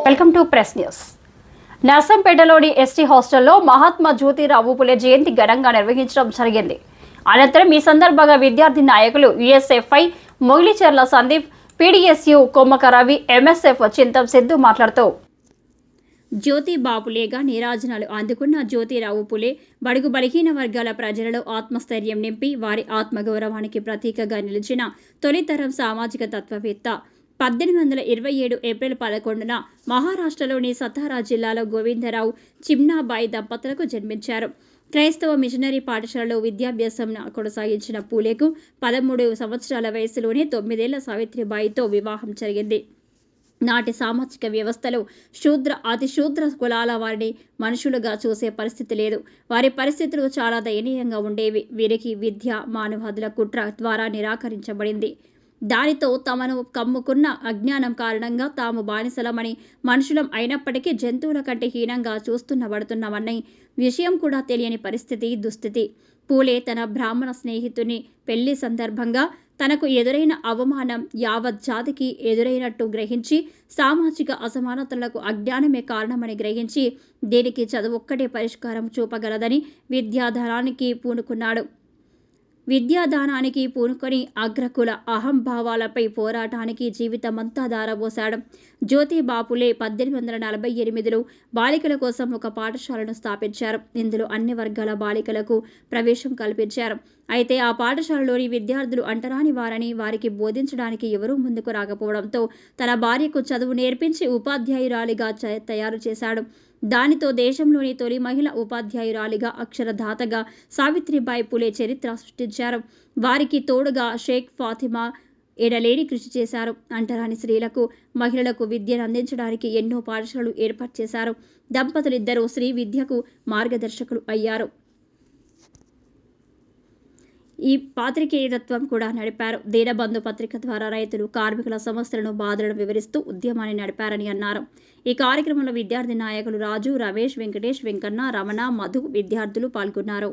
Welcome to press news. నర్సంపేటలోని ST హాస్టల్లో మహాత్మా జ్యోతిరావు పులే జయంతి ఘనంగా నిర్వహించడం జరిగింది. అనంతరం ఈ సందర్భంగా విద్యార్థి నాయకులు USFI Mogilicherla Sandeep, PDSU Kommaka Ravi, MSF Chintam Siddhu మాట్లాడుతూ జ్యోతిబాపులేగా నీరాజనాలు అందుకున్న జ్యోతిరావు పులే బడుగు బలహీన వర్గాల ప్రజలలో ఆత్మస్థైర్యం నింపి వారి ఆత్మగౌరవానికి ప్రతీకగా నిలిచిన తొలితరం సామాజిక తత్వవేత్త. 1827 ఏప్రిల్ 11న మహారాష్ట్రలోని సతారా జిల్లాలో గోవిందరావు చిమ్నాబాయి దంపతులకు జన్మించారు. క్రైస్తవ మిషనరీ పాఠశాలలో విద్యాభ్యాసం కొనసాగించిన పూలేకు 13 సంవత్సరాల వయసులోనే 9 ఏళ్ల సావిత్రిబాయితో వివాహం జరిగింది. నాటి సామాజిక వ్యవస్థలో అతిశూద్ర కులాల వారిని మనుషులుగా చూసే పరిస్థితి లేదు. వారి పరిస్థితులు చాలా దయనీయంగా ఉండేవి. వీరికి విద్య మానవాదుల కుట్ర ద్వారా నిరాకరించబడింది. దానితో తమను కమ్ముకున్న అజ్ఞానం కారణంగా తాము బానిసలమని, మనుషులం అయినప్పటికీ జంతువుల కంటే హీనంగా చూస్తున్నబడుతున్నామన్న విషయం కూడా తెలియని దుస్థితి. పూలే తన బ్రాహ్మణ స్నేహితుని పెళ్లి సందర్భంగా తనకు ఎదురైన అవమానం యావత్ జాతికి ఎదురైనట్టు గ్రహించి, సామాజిక అసమానతలకు అజ్ఞానమే కారణమని గ్రహించి, దీనికి చదువొక్కటే పరిష్కారం చూపగలదని విద్యాదానానికి పూనుకొని అగ్రకుల అహంభావాలపై పోరాటానికి జీవితమంతా దారబోశాడు. జ్యోతిబాపులే 1848లో బాలికల కోసం ఒక పాఠశాలను స్థాపించారు. ఇందులో అన్ని వర్గాల బాలికలకు ప్రవేశం కల్పించారు. అయితే ఆ పాఠశాలలోని విద్యార్థులు అంటరాని వారని, వారికి బోధించడానికి ఎవరూ ముందుకు రాకపోవడంతో తన భార్యకు చదువు నేర్పించి ఉపాధ్యాయురాలిగా తయారు చేశాడు. దానితో దేశంలోని తొలి మహిళ ఉపాధ్యాయురాలిగా, అక్షరధాతగా సావిత్రిబాయి పులే చరిత్ర సృష్టించారు. వారికి తోడుగా షేక్ ఫాతిమా ఎడలేని కృషి చేశారు. అంటరాని స్త్రీలకు, మహిళలకు విద్యను అందించడానికి ఎన్నో పాఠశాలలు ఏర్పాటు చేశారు. దంపతులిద్దరూ స్త్రీ విద్యకు మార్గదర్శకులు అయ్యారు. ఈ పాత్రికేయతత్వం కూడా నడిపారు. దీనబంధు పత్రిక ద్వారా రైతులు, కార్మికుల సమస్యలను, బాధలను వివరిస్తూ ఉద్యమాన్ని నడిపారని అన్నారు. ఈ కార్యక్రమంలో విద్యార్థి నాయకులు రాజు, రమేష్, వెంకటేష్, వెంకన్న, రమణ, మధు, విద్యార్థులు పాల్గొన్నారు.